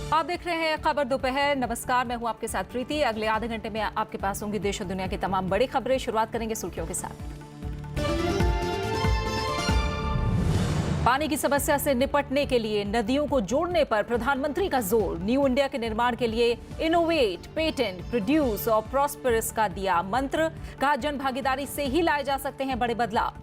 आप देख रहे हैं खबर दोपहर। नमस्कार, मैं हूं आपके साथ प्रीति। अगले आधे घंटे में आपके पास होंगी देश और दुनिया की तमाम बड़ी खबरें। शुरुआत करेंगे सुर्खियों के साथ। पानी की समस्या से निपटने के लिए नदियों को जोड़ने पर प्रधानमंत्री का जोर। न्यू इंडिया के निर्माण के लिए इनोवेट, पेटेंट, प्रोड्यूस और प्रॉस्पेरस का दिया मंत्र। कहा, जन भागीदारी से ही लाए जा सकते हैं बड़े बदलाव।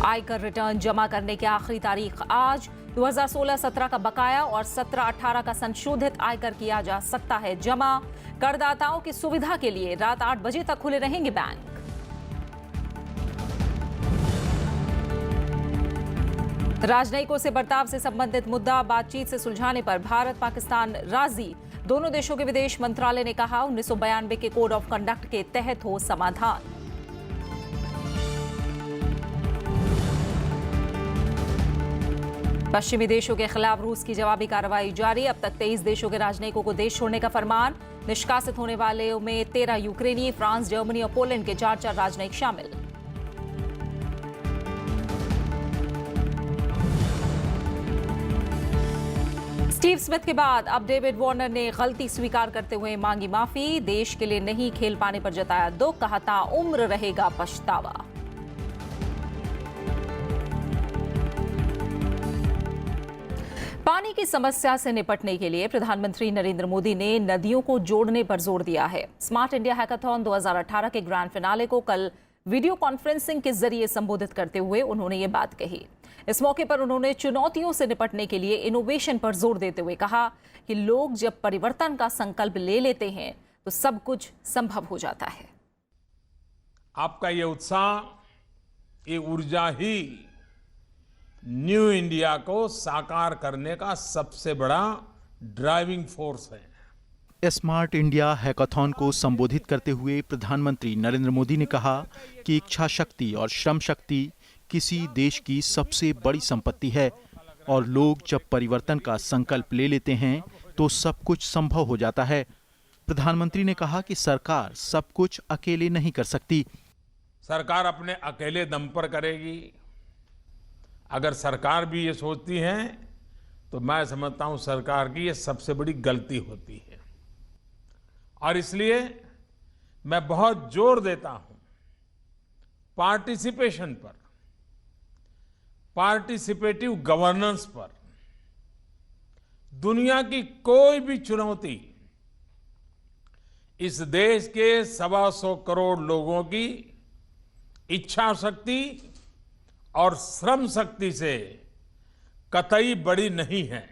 आयकर रिटर्न जमा करने की आखिरी तारीख आज। 2016-17 का बकाया और 17-18 का संशोधित आयकर किया जा सकता है जमा। करदाताओं की सुविधा के लिए रात 8 बजे तक खुले रहेंगे बैंक। राजनयिकों से बर्ताव से संबंधित मुद्दा बातचीत से सुलझाने पर भारत पाकिस्तान राजी। दोनों देशों के विदेश मंत्रालय ने कहा, 1992 के कोड ऑफ कंडक्ट के तहत हो समाधान। पश्चिमी देशों के खिलाफ रूस की जवाबी कार्रवाई जारी। अब तक 23 देशों के राजनयिकों को देश छोड़ने का फरमान। निष्कासित होने वालों में 13 यूक्रेनी, फ्रांस, जर्मनी और पोलैंड के 4 राजनयिक शामिल। स्टीव स्मिथ के बाद अब डेविड वार्नर ने गलती स्वीकार करते हुए मांगी माफी। देश के लिए नहीं खेल पाने पर जताया दुख। कहा, ताउम्र रहेगा पछतावा। पानी की समस्या से निपटने के लिए प्रधानमंत्री नरेंद्र मोदी ने नदियों को जोड़ने पर जोर दिया है। स्मार्ट इंडिया हैकाथॉन 2018 के ग्रैंड फिनाले को कल वीडियो कॉन्फ्रेंसिंग के जरिए संबोधित करते हुए उन्होंने ये बात कही। इस मौके पर उन्होंने चुनौतियों से निपटने के लिए इनोवेशन पर जोर देते हुए कहा कि लोग जब परिवर्तन का संकल्प ले लेते हैं तो सब कुछ संभव हो जाता है। आपका ये उत्साह, ये ऊर्जा ही न्यू इंडिया को साकार करने का सबसे बड़ा ड्राइविंग फोर्स है। स्मार्ट इंडिया हैकाथॉन को संबोधित करते हुए प्रधानमंत्री नरेंद्र मोदी ने कहा कि इच्छा शक्ति और श्रम शक्ति किसी देश की सबसे बड़ी संपत्ति है और लोग जब परिवर्तन का संकल्प ले लेते हैं तो सब कुछ संभव हो जाता है। प्रधानमंत्री ने कहा कि सरकार सब कुछ अकेले नहीं कर सकती। सरकार अपने अकेले दम पर करेगी। अगर सरकार भी ये सोचती है तो मैं समझता हूं सरकार की ये सबसे बड़ी गलती होती है। और इसलिए मैं बहुत जोर देता हूं पार्टिसिपेशन पर, पार्टिसिपेटिव गवर्नेंस पर। दुनिया की कोई भी चुनौती इस देश के 125 करोड़ लोगों की इच्छा शक्ति और श्रम शक्ति से कतई बड़ी नहीं है।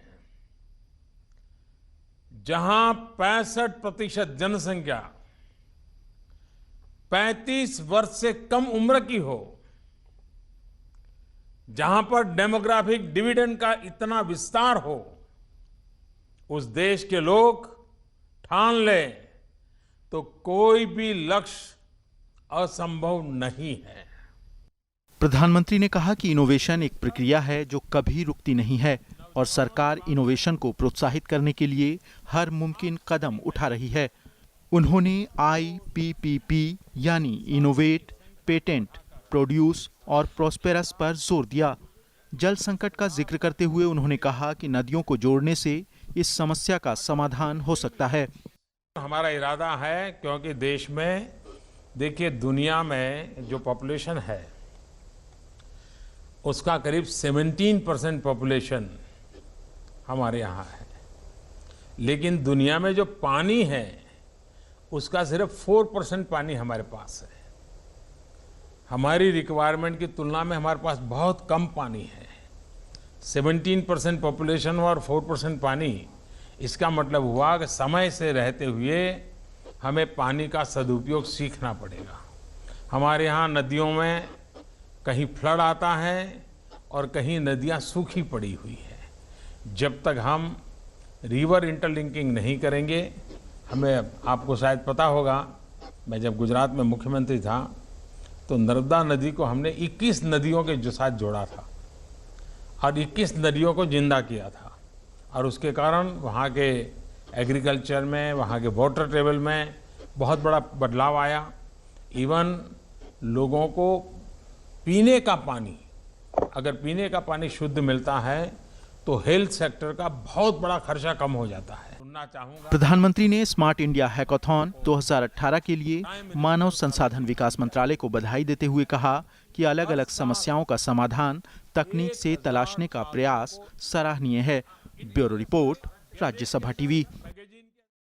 जहां 65% जनसंख्या 35 वर्ष से कम उम्र की हो, जहां पर डेमोग्राफिक डिविडेंड का इतना विस्तार हो, उस देश के लोग ठान लें तो कोई भी लक्ष्य असंभव नहीं है। प्रधानमंत्री ने कहा कि इनोवेशन एक प्रक्रिया है जो कभी रुकती नहीं है और सरकार इनोवेशन को प्रोत्साहित करने के लिए हर मुमकिन कदम उठा रही है। उन्होंने IPPP यानी इनोवेट, पेटेंट, प्रोड्यूस और प्रॉस्पेरस पर जोर दिया। जल संकट का जिक्र करते हुए उन्होंने कहा कि नदियों को जोड़ने से इस समस्या का समाधान हो सकता है। हमारा इरादा है, क्योंकि देश में देखिए, दुनिया में जो पॉपुलेशन है उसका करीब 17% पॉपुलेशन हमारे यहाँ है, लेकिन दुनिया में जो पानी है उसका सिर्फ 4% पानी हमारे पास है। हमारी रिक्वायरमेंट की तुलना में हमारे पास बहुत कम पानी है। 17% पॉपुलेशन और 4% पानी, इसका मतलब हुआ कि समय से रहते हुए हमें पानी का सदुपयोग सीखना पड़ेगा। हमारे यहाँ नदियों में कहीं फ्लड आता है और कहीं नदियाँ सूखी पड़ी हुई है। जब तक हम रिवर इंटरलिंकिंग नहीं करेंगे, हमें, आपको शायद पता होगा, मैं जब गुजरात में मुख्यमंत्री था तो नर्मदा नदी को हमने 21 नदियों के साथ जोड़ा था और 21 नदियों को जिंदा किया था और उसके कारण वहाँ के एग्रीकल्चर में, वहाँ के वाटर टेबल में बहुत बड़ा बदलाव आया। इवन लोगों को पीने का पानी अगर पीने का पानी शुद्ध मिलता है तो हेल्थ सेक्टर का बहुत बड़ा खर्चा कम हो जाता है। सुनना चाहूंगा। प्रधानमंत्री ने स्मार्ट इंडिया हैकाथॉन 2018 के लिए मानव संसाधन विकास मंत्रालय को बधाई देते हुए कहा कि अलग अलग समस्याओं का समाधान तकनीक से तलाशने का प्रयास सराहनीय है। Bureau report, Rajya Sabha TV.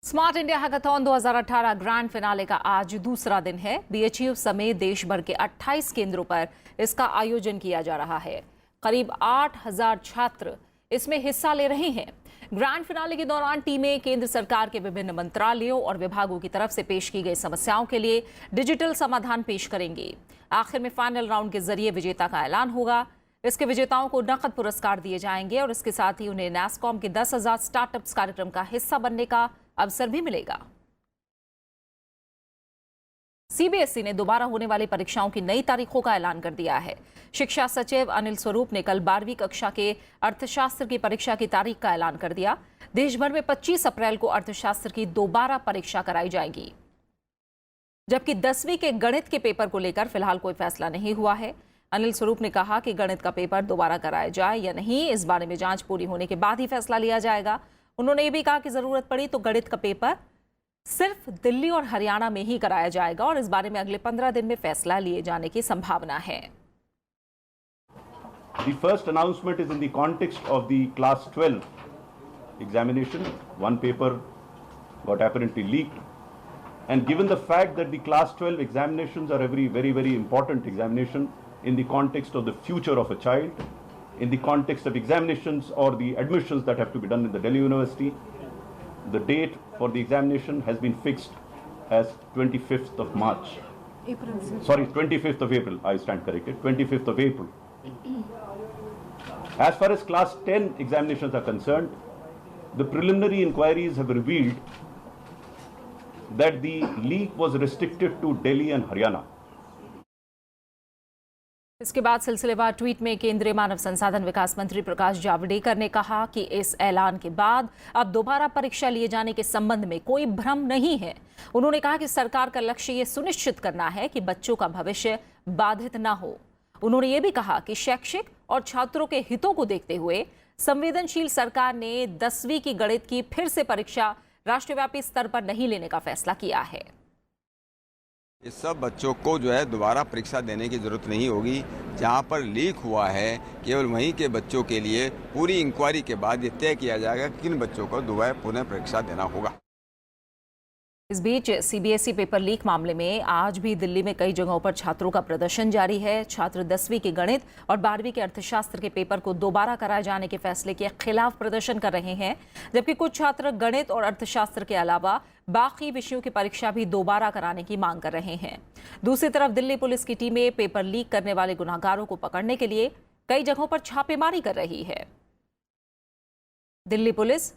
Smart India hackathon 2018 grand finale का आज दूसरा दिन है। बीएचयू समेत देश भर के 28 केंद्रों पर इसका आयोजन किया जा रहा है। करीब 8,000 छात्र इसमें हिस्सा ले रहे हैं। ग्रैंड फिनाले के दौरान टीमें केंद्र सरकार के विभिन्न मंत्रालयों और विभागों की तरफ से पेश की गई समस्याओं के लिए डिजिटल समाधान पेश करेंगे। आखिर में फाइनल राउंड के जरिए विजेता का ऐलान होगा। इसके विजेताओं को नकद पुरस्कार दिए जाएंगे और इसके साथ ही उन्हें नैसकॉम के 10,000 स्टार्टअप्स कार्यक्रम का हिस्सा बनने का अवसर भी मिलेगा। सीबीएसई ने दोबारा होने वाली परीक्षाओं की नई तारीखों का ऐलान कर दिया है। शिक्षा सचिव अनिल स्वरूप ने कल 12वीं कक्षा के अर्थशास्त्र की परीक्षा की तारीख का ऐलान कर दिया। देश भर में 25 अप्रैल को अर्थशास्त्र की दोबारा परीक्षा कराई जाएगी, जबकि 10वीं के गणित के पेपर को लेकर फिलहाल कोई फैसला नहीं हुआ है। अनिल स्वरूप ने कहा कि गणित का पेपर दोबारा कराया जाए या नहीं, इस बारे में जांच पूरी होने के बाद ही फैसला लिया जाएगा। उन्होंने ये भी कहा कि जरूरत पड़ी तो गणित का पेपर सिर्फ दिल्ली और हरियाणा में ही कराया जाएगा और इस बारे में अगले 15 दिन में फैसला लिए जाने की संभावना है। The first announcement is in the context of the class 12 examination. One paper got apparently leaked, and given the fact that the class 12 examinations are very important examination in the context of the future of a child, in the context of examinations or the admissions that have to be done in the Delhi University, the date for the examination has been fixed as 25th of March. Sorry, 25th of April. I stand corrected. 25th of April. As far as class 10 examinations are concerned, the preliminary inquiries have revealed that the leak was restricted to Delhi and Haryana. इसके बाद सिलसिलेवार tweet में केंद्रीय मानव संसाधन विकास मंत्री प्रकाश जावड़ेकर ने कहा कि इस ऐलान के बाद अब दोबारा परीक्षा लिए जाने के संबंध में कोई भ्रम नहीं है। उन्होंने कहा कि सरकार का लक्ष्य ये सुनिश्चित करना है कि बच्चों का भविष्य बाधित न हो। उन्होंने ये भी कहा कि शैक्षिक और छात्रों के हितों को देखते हुए संवेदनशील सरकार ने 10वीं की गणित की फिर से परीक्षा राष्ट्रव्यापी स्तर पर नहीं लेने का फैसला किया है। इस सब बच्चों को जो है दोबारा परीक्षा देने की जरूरत नहीं होगी। जहां पर लीक हुआ है केवल वहीं के बच्चों के लिए पूरी इंक्वायरी के बाद ये तय किया जाएगा कि किन बच्चों को दोबारा पुनः परीक्षा देना होगा। इस बीच सीबीएसई पेपर लीक मामले में आज भी दिल्ली में कई जगहों पर छात्रों का प्रदर्शन जारी है। छात्र 10वीं के गणित और 12वीं के अर्थशास्त्र के पेपर को दोबारा कराए जाने के फैसले के खिलाफ प्रदर्शन कर रहे हैं, जबकि कुछ छात्र गणित और अर्थशास्त्र के अलावा बाकी विषयों की परीक्षा भी दोबारा कराने की मांग कर रहे हैं। दूसरी तरफ दिल्ली पुलिस की टीमें पेपर लीक करने वाले गुनाहगारों को पकड़ने के लिए कई जगहों पर छापेमारी कर रही है। दिल्ली पुलिस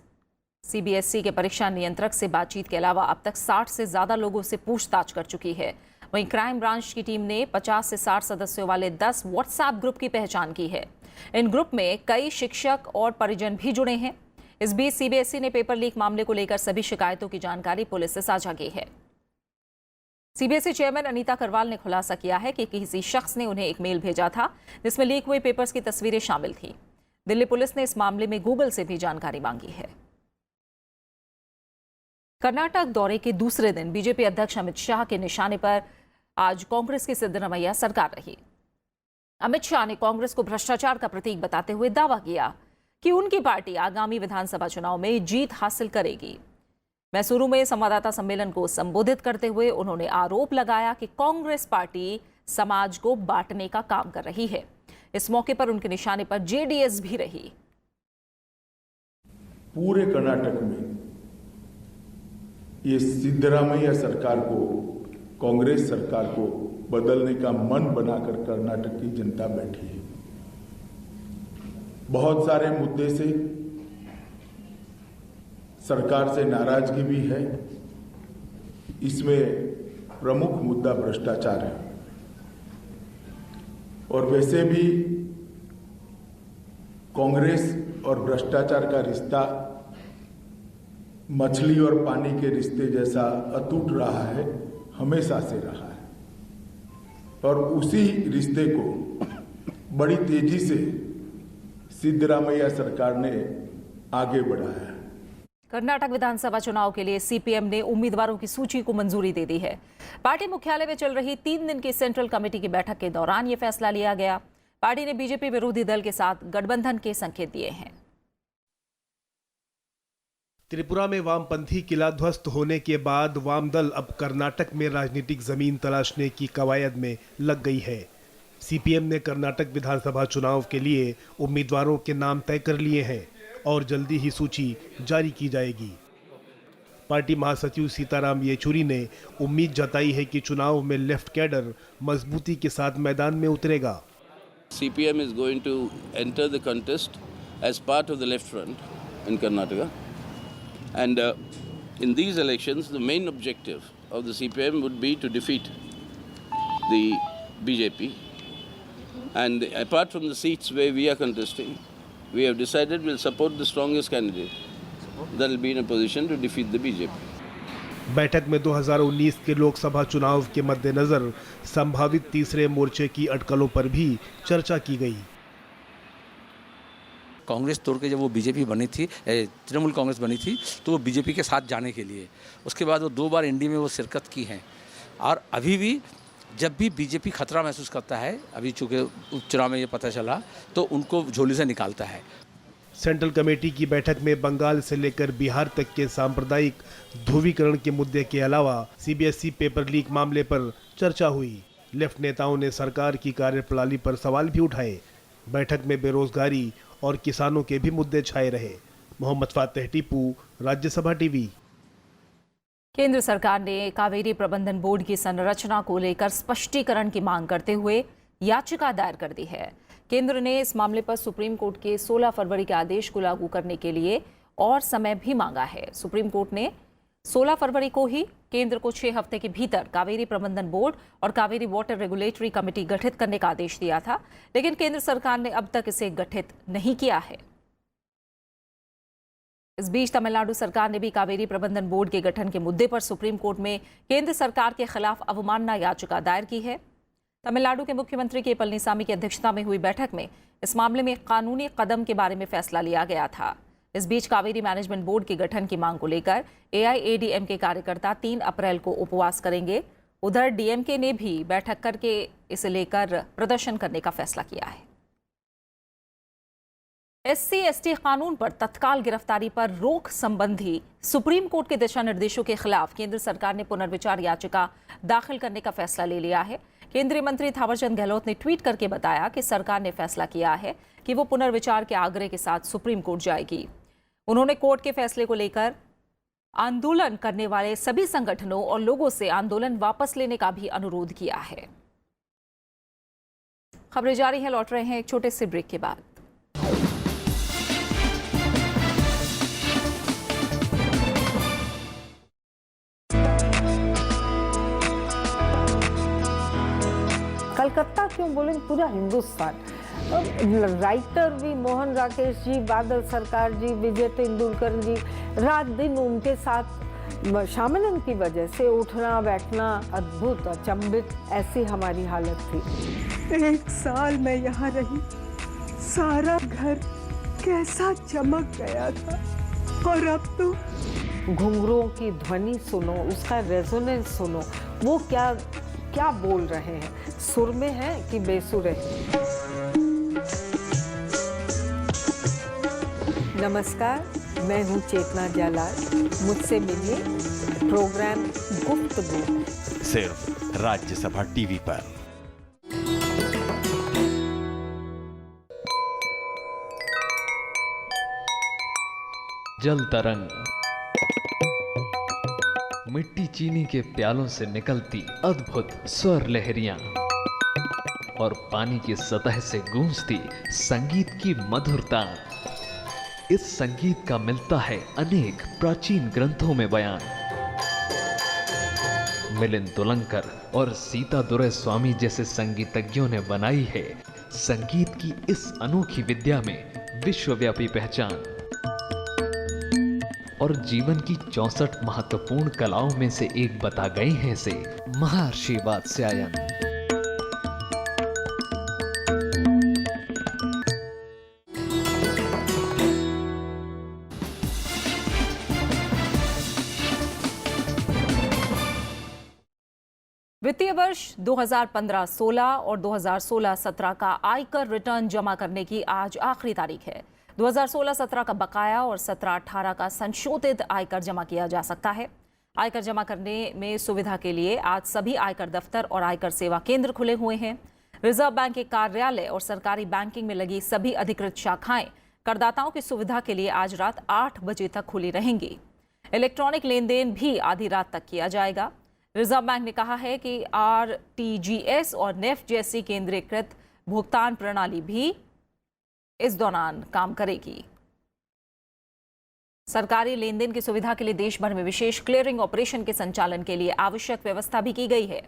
सीबीएसई के परीक्षा नियंत्रक से बातचीत के अलावा अब तक 60 से ज्यादा लोगों से पूछताछ कर चुकी है। वहीं क्राइम ब्रांच की टीम ने 50 से 60 सदस्यों वाले 10 व्हाट्सएप ग्रुप की पहचान की है। इन ग्रुप में कई शिक्षक और परिजन भी जुड़े हैं। इस बीच सीबीएसई ने पेपर लीक मामले को लेकर सभी शिकायतों की जानकारी पुलिस से साझा की है। सीबीएसई चेयरमैन अनीता करवाल ने खुलासा किया है कि किसी शख्स ने उन्हें एक मेल भेजा था जिसमें लीक हुए पेपर्स की तस्वीरें शामिल थी। दिल्ली पुलिस ने इस मामले में गूगल से भी जानकारी मांगी है। कर्नाटक दौरे के दूसरे दिन बीजेपी अध्यक्ष अमित शाह के निशाने पर आज कांग्रेस की सिद्धरमैया सरकार रही। अमित शाह ने कांग्रेस को भ्रष्टाचार का प्रतीक बताते हुए दावा किया कि उनकी पार्टी आगामी विधानसभा चुनाव में जीत हासिल करेगी। मैसूरू में संवाददाता सम्मेलन को संबोधित करते हुए उन्होंने आरोप लगाया कि कांग्रेस पार्टी समाज को बांटने का काम कर रही है। इस मौके पर उनके निशाने पर जेडीएस भी रही। पूरे कर्नाटक में ये सिद्धरामैया सरकार को, कांग्रेस सरकार को बदलने का मन बनाकर कर्नाटक की जनता बैठी है। बहुत सारे मुद्दे से सरकार से नाराजगी भी है। इसमें प्रमुख मुद्दा भ्रष्टाचार है और वैसे भी कांग्रेस और भ्रष्टाचार का रिश्ता मछली और पानी के रिश्ते जैसा अटूट रहा है, हमेशा से रहा है। और उसी रिश्ते को बड़ी तेजी से सिद्धरामैया सरकार ने आगे बढ़ाया है। कर्नाटक विधानसभा चुनाव के लिए सीपीएम ने उम्मीदवारों की सूची को मंजूरी दे दी है। पार्टी मुख्यालय में चल रही 3 दिन की सेंट्रल कमेटी की बैठक के दौरान यह फैसला लिया गया। पार्टी ने बीजेपी विरोधी दल के साथ गठबंधन के संकेत दिए हैं। त्रिपुरा में वामपंथी किला ध्वस्त होने के बाद वाम दल अब कर्नाटक में राजनीतिक जमीन तलाशने की कवायद में लग गई है। सीपीएम ने कर्नाटक विधानसभा चुनाव के लिए उम्मीदवारों के नाम तय कर लिए हैं और जल्दी ही सूची जारी की जाएगी। पार्टी महासचिव सीताराम येचुरी ने उम्मीद जताई है कि चुनाव में लेफ्ट कैडर मजबूती के साथ मैदान में उतरेगा। CPM is going to enter the contest as part of the left front in Karnataka, and in these elections the main objective of the CPM would be to defeat the BJP, and apart from the seats where we are contesting, we have decided we'll support the strongest candidate that will be in a position to defeat the BJP. बैठक में 2019 के लोकसभा चुनाव के मद्देनजर संभावित तीसरे मोर्चे की अटकलों पर भी चर्चा की गई। कांग्रेस तोड़ के जब वो बीजेपी बनी थी, तृणमूल कांग्रेस बनी थी, तो वो बीजेपी के साथ जाने के लिए, उसके बाद वो 2 बार एनडीए में वो शिरकत की हैं। और अभी भी जब भी बीजेपी खतरा महसूस करता है, अभी चूँकि उपचुनाव में ये पता चला, तो उनको झोली से निकालता है। सेंट्रल कमेटी की बैठक में बंगाल से लेकर बिहार तक के सांप्रदायिक ध्रुवीकरण के मुद्दे के अलावा सीबीएसई पेपर लीक मामले पर चर्चा हुई। लेफ्ट नेताओं ने सरकार की कार्यप्रणाली पर सवाल भी उठाए। बैठक में बेरोजगारी और किसानों के भी मुद्दे छाए रहे। मोहम्मद फातेह टीपू, राज्यसभा टीवी। केंद्र सरकार ने कावेरी प्रबंधन बोर्ड की संरचना को लेकर स्पष्टीकरण की मांग करते हुए याचिका दायर कर दी है। केंद्र ने इस मामले पर सुप्रीम कोर्ट के 16 फरवरी के आदेश को लागू करने के लिए और समय भी मांगा है। सुप्रीम कोर्ट ने 16 फरवरी को ही केंद्र को 6 हफ्ते के भीतर कावेरी प्रबंधन बोर्ड और कावेरी वाटर रेगुलेटरी कमेटी गठित करने का आदेश दिया था, लेकिन केंद्र सरकार ने अब तक इसे गठित नहीं किया है। इस बीच तमिलनाडु सरकार ने भी कावेरी प्रबंधन बोर्ड के गठन के मुद्दे पर सुप्रीम कोर्ट में केंद्र सरकार के खिलाफ अवमानना याचिका दायर की है। तमिलनाडु के मुख्यमंत्री के पलनीसामी की अध्यक्षता में हुई बैठक में इस मामले में कानूनी कदम के बारे में फैसला लिया गया था। इस बीच कावेरी मैनेजमेंट बोर्ड के गठन की मांग को लेकर AIADMK कार्यकर्ता 3 अप्रैल को उपवास करेंगे। उधर डीएमके ने भी बैठक करके इसे लेकर प्रदर्शन करने का फैसला किया है। SC/ST कानून पर तत्काल गिरफ्तारी पर रोक संबंधी सुप्रीम कोर्ट के दिशा निर्देशों के खिलाफ केंद्र सरकार ने पुनर्विचार याचिका दाखिल करने का फैसला ले लिया है। केंद्रीय मंत्री थावरचंद गहलोत ने ट्वीट करके बताया कि सरकार ने फैसला किया है कि वो पुनर्विचार के आग्रह के साथ सुप्रीम कोर्ट जाएगी। उन्होंने कोर्ट के फैसले को लेकर आंदोलन करने वाले सभी संगठनों और लोगों से आंदोलन वापस लेने का भी अनुरोध किया है। खबरें जारी हैं, लौट रहे हैं एक छोटे से ब्रेक के बाद। कलकत्ता क्यों बोले, पूरा हिंदुस्तान। राइटर भी मोहन राकेश जी, बादल सरकार जी, विजय तेंदुलकर जी, रात दिन उनके साथ शामिल, उनकी वजह से उठना बैठना अद्भुत अचंभित, ऐसी हमारी हालत थी। 1 साल मैं यहाँ रही, सारा घर कैसा चमक गया था, और अब तो घुंघरुओं की ध्वनि सुनो, उसका रेजोनेंस सुनो, वो क्या बोल रहे हैं, सुर में है कि बेसुर है। नमस्कार, मैं हूँ चेतना जालाल, मुझसे मिलिए प्रोग्राम गुफ्तगू सिर्फ राज्यसभा टीवी पर। जल तरंग, मिट्टी चीनी के प्यालों से निकलती अद्भुत स्वर लहरियां और पानी की सतह से गूंजती संगीत की मधुरता। इस संगीत का मिलता है अनेक प्राचीन ग्रंथों में बयान। मिलिंद तुलंकर और सीता दुरै स्वामी जैसे संगीतज्ञों ने बनाई है संगीत की इस अनोखी विद्या में विश्वव्यापी पहचान। और जीवन की 64 महत्वपूर्ण कलाओं में से एक बता गए हैं इसे महर्षि वात्स्यायन। वित्तीय वर्ष 2015-16 और 2016-17 का आयकर रिटर्न जमा करने की आज आखिरी तारीख है। 2016-17 का बकाया और 17-18 का संशोधित आयकर जमा किया जा सकता है। आयकर जमा करने में सुविधा के लिए आज सभी आयकर दफ्तर और आयकर सेवा केंद्र खुले हुए हैं। रिजर्व बैंक के कार्यालय और सरकारी बैंकिंग में लगी सभी अधिकृत शाखाएं करदाताओं की सुविधा के लिए आज रात 8 बजे तक खुली रहेंगी। इलेक्ट्रॉनिक लेन देन भी आधी रात तक किया जाएगा। रिजर्व बैंक ने कहा है कि आरटीजीएस और नेफ्ट जैसी केंद्रीकृत भुगतान प्रणाली भी इस दौरान काम करेगी। सरकारी लेन देन की सुविधा के लिए देश भर में विशेष क्लियरिंग ऑपरेशन के संचालन के लिए आवश्यक व्यवस्था भी की गई है।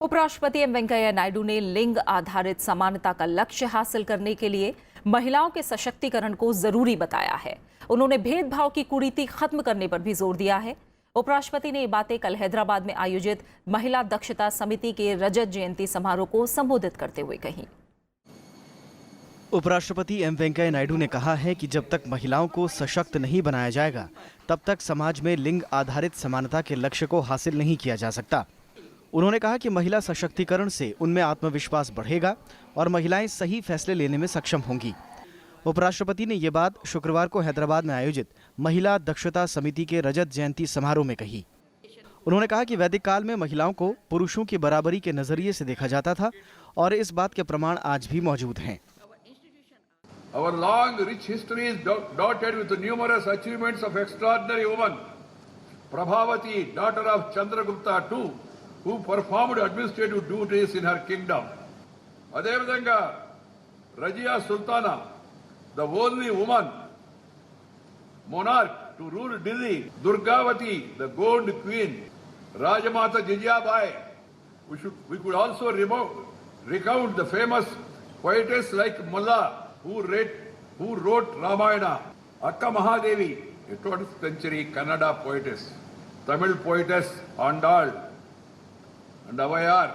उपराष्ट्रपति एम वेंकैया नायडू ने लिंग आधारित समानता का लक्ष्य हासिल करने के लिए महिलाओं के सशक्तिकरण को जरूरी बताया है। उन्होंने भेदभाव की कुरीति खत्म करने पर भी जोर दिया है। उपराष्ट्रपति ने ये बातें कल हैदराबाद में आयोजित महिला दक्षता समिति के रजत जयंती समारोह को संबोधित करते हुए कही। उपराष्ट्रपति एम वेंकैया नायडू ने कहा है कि जब तक महिलाओं को सशक्त नहीं बनाया जाएगा, तब तक समाज में लिंग आधारित समानता के लक्ष्य को हासिल नहीं किया जा सकता। उन्होंने कहा कि महिला सशक्तिकरण से उनमें आत्मविश्वास बढ़ेगा और महिलाएं सही फैसले लेने में सक्षम होंगी। उपराष्ट्रपति ने ये बात शुक्रवार को हैदराबाद में आयोजित महिला दक्षता समिति के रजत जयंती समारोह में कही। उन्होंने कहा कि वैदिक काल में महिलाओं को पुरुषों की बराबरी के नजरिए से देखा जाता था और इस बात के प्रमाण आज भी मौजूद हैं। Our long, rich history is dotted with numerous achievements of extraordinary women. Prabhavati, daughter of Chandragupta II, who performed administrative duties in her kingdom. Adevidanga, Rajia Sultana, the only woman monarch to rule Delhi. Durgavati, the gold queen. Rajamata Jijabai. We could also recount the famous poetess like Mulla, who wrote Ramayana. Akka Mahadevi, a 20th century Kannada poetess. Tamil poetess Andal and Avayar.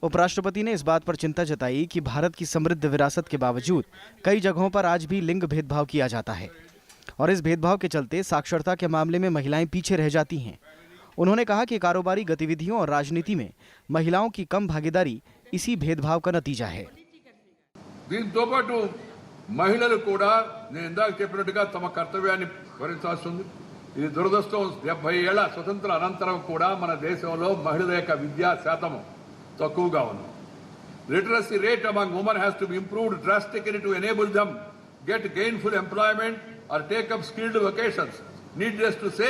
उपराष्ट्रपति ने इस बात पर चिंता जताई कि भारत की समृद्ध विरासत के बावजूद कई जगहों पर आज भी लिंग भेदभाव किया जाता है और इस भेदभाव के चलते साक्षरता के मामले में महिलाएं पीछे रह जाती हैं। उन्होंने कहा कि कारोबारी गतिविधियों और राजनीति में महिलाओं की कम भागीदारी इसी भेदभाव का नतीजा है। దీంతో పాటు మహిళలు కూడా నేను ఇందాక చెప్పినట్టుగా తమ కర్తవ్యాన్ని భరించాల్సి ఉంది. ఇది దురదృష్టం. 70 ఏళ్ల స్వతంత్ర అనంతరం కూడా మన దేశంలో మహిళల యొక్క విద్యా శాతము తక్కువగా ఉంది. Literacy rate among women has to be improved drastically to enable them get gainful employment or take up skilled vocations. Needless to say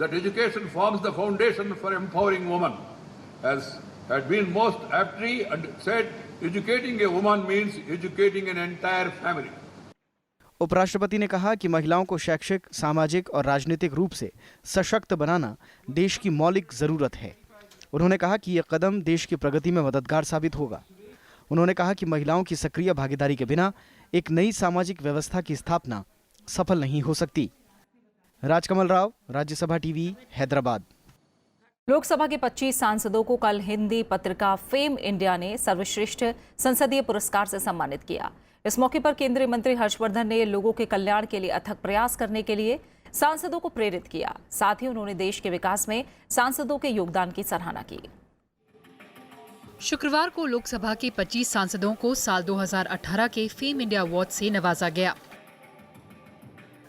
that education forms the foundation for empowering women. As had been most aptly and said, educating a woman means educating an entire family. उपराष्ट्रपति ने कहा कि महिलाओं को शैक्षिक, सामाजिक और राजनीतिक रूप से सशक्त बनाना देश की मौलिक जरूरत है। उन्होंने कहा कि यह कदम देश की प्रगति में मददगार साबित होगा। उन्होंने कहा कि महिलाओं की सक्रिय भागीदारी के बिना एक नई सामाजिक व्यवस्था की स्थापना सफल नहीं हो सकती। राजकमल राव, राज्यसभा टीवी, हैदराबाद। लोकसभा के 25 सांसदों को कल हिंदी पत्रिका फेम इंडिया ने सर्वश्रेष्ठ संसदीय पुरस्कार से सम्मानित किया। इस मौके पर केंद्रीय मंत्री हर्षवर्धन ने लोगों के कल्याण के लिए अथक प्रयास करने के लिए सांसदों को प्रेरित किया। साथ ही उन्होंने देश के विकास में सांसदों के योगदान की सराहना की। शुक्रवार को लोकसभा के 25 सांसदों को साल 2018 के फेम इंडिया अवार्ड से नवाजा गया।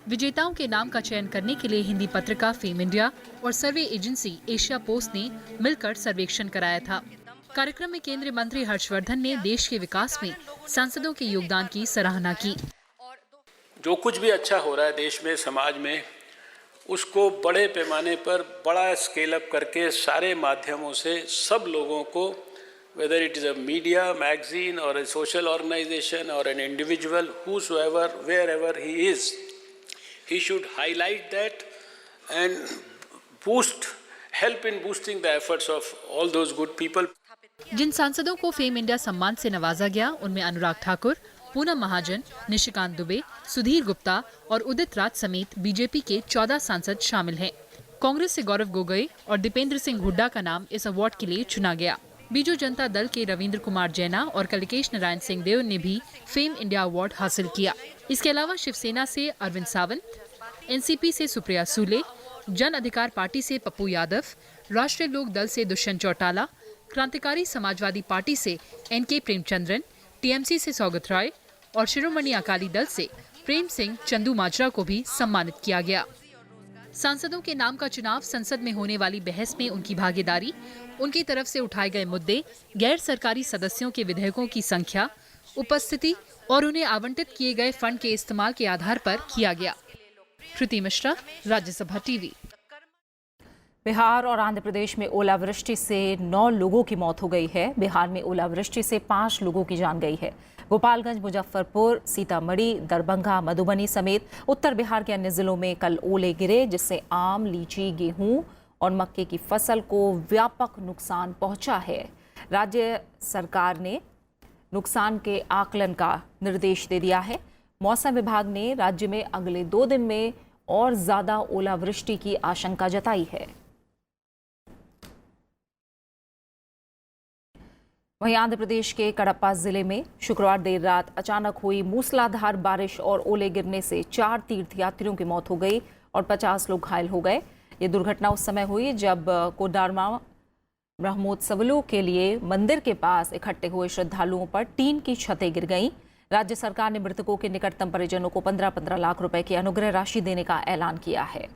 विजेताओं के नाम का चयन करने के लिए हिंदी पत्रिका फेम इंडिया और सर्वे एजेंसी एशिया पोस्ट ने मिलकर सर्वेक्षण कराया था। कार्यक्रम में केंद्रीय मंत्री हर्षवर्धन ने देश के विकास में सांसदों के योगदान की सराहना की। जो कुछ भी अच्छा हो रहा है देश में, समाज में, उसको बड़े पैमाने पर बड़ा स्केल अप करके सारे माध्यमों से सब लोगों को, whether it is a media, magazine or a social organization or an individual, whosoever, wherever he is, he should highlight that and help in boosting the efforts of all those good people. जिन सांसदों को fame India सम्मान से नवाजा गया उनमें अनुराग ठाकुर, पूनम महाजन, निशिकांत दुबे, सुधीर गुप्ता और उदित राज समेत BJP के 14 सांसद शामिल हैं। कांग्रेस से गौरव गोगोई और दीपेंद्र सिंह हुड्डा का नाम इस अवार्ड के लिए चुना गया। बीजू जनता दल के रविंद्र कुमार जैना और कलिकेश नारायण सिंह देव ने भी फेम इंडिया अवार्ड हासिल किया। इसके अलावा शिवसेना से अरविंद सावंत, एनसीपी से सुप्रिया सूले, जन अधिकार पार्टी से पप्पू यादव, राष्ट्रीय लोक दल से दुष्यंत चौटाला, क्रांतिकारी समाजवादी पार्टी से एनके प्रेमचंद्रन, टीएमसी से सौगत राय और शिरोमणि अकाली दल से प्रेम सिंह चंदू माजरा को भी सम्मानित किया गया। सांसदों के नाम का चुनाव संसद में होने वाली बहस में उनकी भागीदारी, उनकी तरफ से उठाए गए मुद्दे, गैर सरकारी सदस्यों के विधेयकों की संख्या, उपस्थिति और उन्हें आवंटित किए गए फंड के इस्तेमाल के आधार पर किया गया। कृति मिश्रा, राज्यसभा टीवी। बिहार और आंध्र प्रदेश में ओलावृष्टि से 9 लोगों की मौत हो गई है। बिहार में ओलावृष्टि से 5 लोगों की जान गई है। गोपालगंज, मुजफ्फरपुर, सीतामढ़ी, दरभंगा, मधुबनी समेत उत्तर बिहार के अन्य जिलों में कल ओले गिरे, जिससे आम, लीची, गेहूं और मक्के की फसल को व्यापक नुकसान पहुंचा है। राज्य सरकार ने नुकसान के आकलन का निर्देश दे दिया है। मौसम विभाग ने राज्य में अगले 2 दिन में और ज्यादा ओलावृष्टि की आशंका जताई है। वहीं आंध्र प्रदेश के कडप्पा जिले में शुक्रवार देर रात अचानक हुई मूसलाधार बारिश और ओले गिरने से 4 तीर्थयात्रियों की मौत हो गई और 50 लोग घायल हो गए। ये दुर्घटना उस समय हुई जब कोडारमा ब्रह्मोत्सवों के लिए मंदिर के पास इकट्ठे हुए श्रद्धालुओं पर टीन की छतें गिर गईं। राज्य सरकार ने मृतकों के निकटतम परिजनों को 15-15 लाख रुपए की अनुग्रह राशि देने का ऐलान किया है।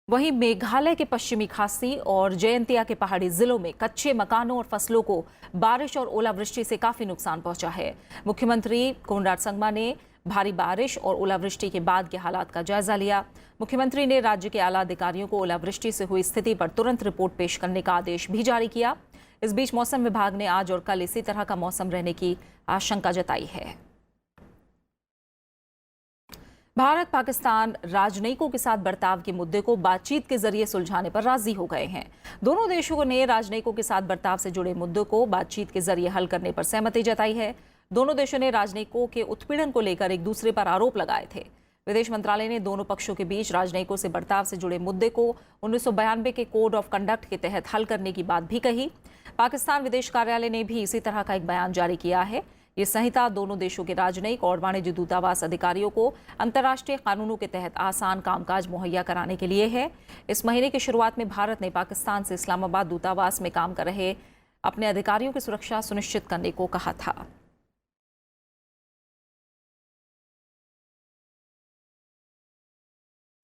वहीं मेघालय के पश्चिमी खासी और जयंतिया के पहाड़ी जिलों में कच्चे मकानों और फसलों को बारिश और ओलावृष्टि से काफी नुकसान पहुंचा है। मुख्यमंत्री कोनराड संगमा ने भारी बारिश और ओलावृष्टि के बाद के हालात का जायजा लिया। मुख्यमंत्री ने राज्य के आला अधिकारियों को ओलावृष्टि से हुई स्थिति पर तुरंत रिपोर्ट पेश करने का आदेश भी जारी किया। इस बीच मौसम विभाग ने आज और कल इसी तरह का मौसम रहने की आशंका जताई है। भारत पाकिस्तान राजनयिकों के साथ बर्ताव के मुद्दे को बातचीत के जरिए सुलझाने पर राजी हो गए हैं। दोनों देशों ने राजनयिकों के साथ बर्ताव से जुड़े मुद्दों को बातचीत के जरिए हल करने पर सहमति जताई है। दोनों देशों ने राजनयिकों के उत्पीड़न को लेकर एक दूसरे पर आरोप लगाए थे। विदेश मंत्रालय ने दोनों पक्षों के बीच राजनयिकों से बर्ताव से जुड़े मुद्दे को 1992 के कोड ऑफ कंडक्ट के तहत हल करने की बात भी कही। पाकिस्तान विदेश कार्यालय ने भी इसी तरह का एक बयान जारी किया है। ये संहिता दोनों देशों के राजनयिक और वाणिज्य दूतावास अधिकारियों को अंतर्राष्ट्रीय कानूनों के तहत आसान कामकाज मुहैया कराने के लिए है। इस महीने की शुरुआत में भारत ने पाकिस्तान से इस्लामाबाद दूतावास में काम कर रहे अपने अधिकारियों की सुरक्षा सुनिश्चित करने को कहा था।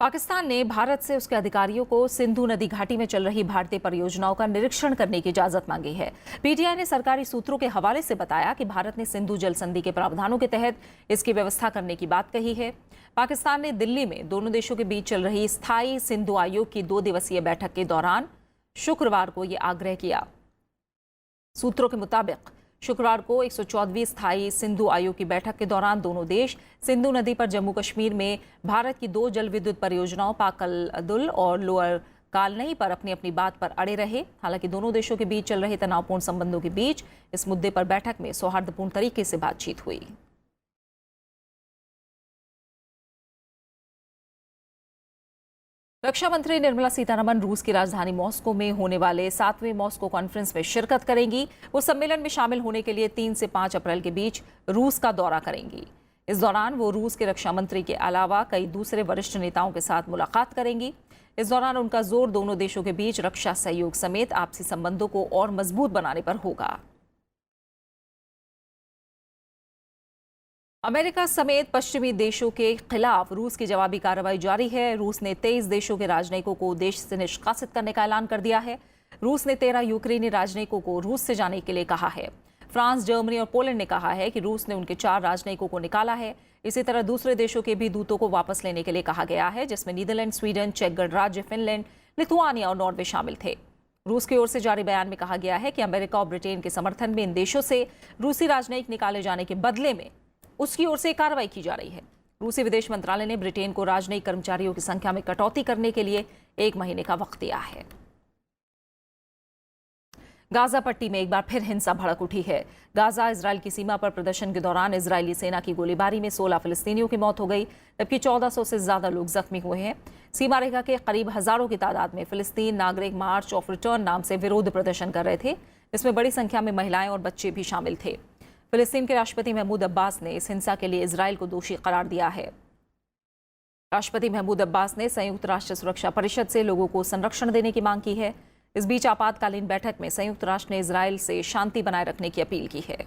पाकिस्तान ने भारत से उसके अधिकारियों को सिंधु नदी घाटी में चल रही भारतीय परियोजनाओं का निरीक्षण करने की इजाजत मांगी है। पीटीआई ने सरकारी सूत्रों के हवाले से बताया कि भारत ने सिंधु जल संधि के प्रावधानों के तहत इसकी व्यवस्था करने की बात कही है। पाकिस्तान ने दिल्ली में दोनों देशों के बीच चल रही स्थायी सिंधु आयोग की 2 दिवसीय बैठक के दौरान शुक्रवार को यह आग्रह किया। सूत्रों के मुताबिक शुक्रवार को 114वीं स्थायी सिंधु आयोग की बैठक के दौरान दोनों देश सिंधु नदी पर जम्मू कश्मीर में भारत की 2 जल विद्युत परियोजनाओं पाकल दुल और लोअर कालनई पर अपनी अपनी बात पर अड़े रहे। हालांकि दोनों देशों के बीच चल रहे तनावपूर्ण संबंधों के बीच इस मुद्दे पर बैठक में सौहार्दपूर्ण तरीके से बातचीत हुई। रक्षा मंत्री निर्मला सीतारमण रूस की राजधानी मॉस्को में होने वाले 7वें मॉस्को कॉन्फ्रेंस में शिरकत करेंगी। वो सम्मेलन में शामिल होने के लिए 3 से 5 अप्रैल के बीच रूस का दौरा करेंगी। इस दौरान वो रूस के रक्षा मंत्री के अलावा कई दूसरे वरिष्ठ नेताओं के साथ मुलाकात करेंगी। इस दौरान उनका जोर दोनों देशों के बीच रक्षा सहयोग समेत आपसी संबंधों को और मजबूत बनाने पर होगा। अमेरिका समेत पश्चिमी देशों के खिलाफ रूस की जवाबी कार्रवाई जारी है। रूस ने 23 देशों के राजनयिकों को देश से निष्कासित करने का ऐलान कर दिया है। रूस ने 13 यूक्रेनी राजनयिकों को रूस से जाने के लिए कहा है। फ्रांस, जर्मनी और पोलैंड ने कहा है कि रूस ने उनके 4 राजनयिकों को निकाला है। इसी तरह दूसरे देशों के भी दूतों को वापस लेने के लिए कहा गया है, जिसमें नीदरलैंड, स्वीडन, चेक गणराज्य, फिनलैंड, लिथुआनिया और नॉर्वे शामिल थे। रूस की ओर से जारी बयान में कहा गया है कि अमेरिका और ब्रिटेन के समर्थन में इन देशों से रूसी राजनयिक निकाले जाने के बदले में उसकी ओर से कार्रवाई की जा रही है। रूसी विदेश मंत्रालय ने ब्रिटेन को राजनयिक कर्मचारियों की संख्या में कटौती करने के लिए 1 महीने का वक्त दिया है। गाजा पट्टी में एक बार फिर हिंसा भड़क उठी है। गाजा इजराइल की सीमा पर प्रदर्शन के दौरान इजरायली सेना की गोलीबारी में 16 फिलिस्तीनियों की मौत हो गई, जबकि 1400 से ज्यादा लोग जख्मी हुए हैं। सीमा रेखा के करीब हजारों की तादाद में फिलिस्तीन नागरिक मार्च ऑफ रिटर्न नाम से विरोध प्रदर्शन कर रहे थे। इसमें बड़ी संख्या में महिलाएं और बच्चे भी शामिल थे। फिलिस्तीन के राष्ट्रपति महमूद अब्बास ने इस हिंसा के लिए इजराइल को दोषी करार दिया है। राष्ट्रपति महमूद अब्बास ने संयुक्त राष्ट्र सुरक्षा परिषद से लोगों को संरक्षण देने की मांग की है। इस बीच आपातकालीन बैठक में संयुक्त राष्ट्र ने इजराइल से शांति बनाए रखने की अपील की है।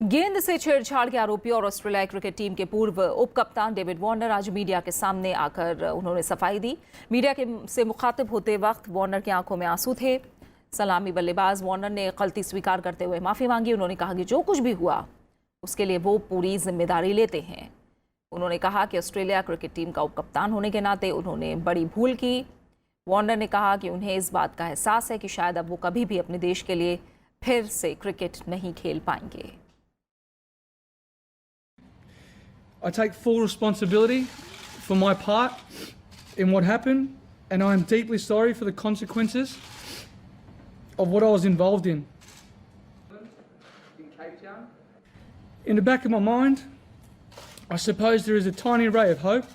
गेंद से छेड़छाड़ के आरोपी और ऑस्ट्रेलिया क्रिकेट टीम के पूर्व उप कप्तान डेविड वार्नर आज मीडिया के सामने आकर उन्होंने सफाई दी। मीडिया से मुखातिब होते वक्त वार्नर की आंखों में आंसू थे। सलामी बल्लेबाज वार्नर ने गलती स्वीकार करते हुए माफी मांगी। उन्होंने कहा कि जो कुछ भी हुआ उसके लिए वो पूरी जिम्मेदारी लेते हैं। उन्होंने कहा कि ऑस्ट्रेलिया क्रिकेट टीम का उप कप्तान होने के नाते उन्होंने बड़ी भूल की। वार्नर ने कहा कि उन्हें इस बात का एहसास है कि शायद अब वो कभी भी अपने देश के लिए फिर से क्रिकेट नहीं खेल पाएंगे। I take full responsibility for my part in what happened, and I am deeply sorry for the consequences of what I was involved in. In the back of my mind, I suppose there is a tiny ray of hope.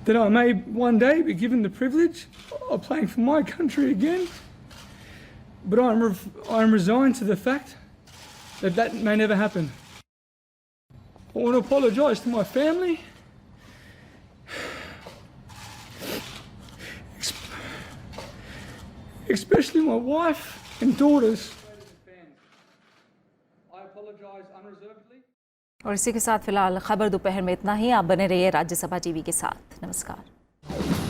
That I may one day be given the privilege of playing for my country again, but I'm resigned to the fact that that may never happen. I want to apologise to my family, especially my wife and daughters. I apologise unreservedly. और इसी के साथ फिलहाल खबर दोपहर में इतना ही। आप बने रहिए राज्यसभा टीवी के साथ। नमस्कार।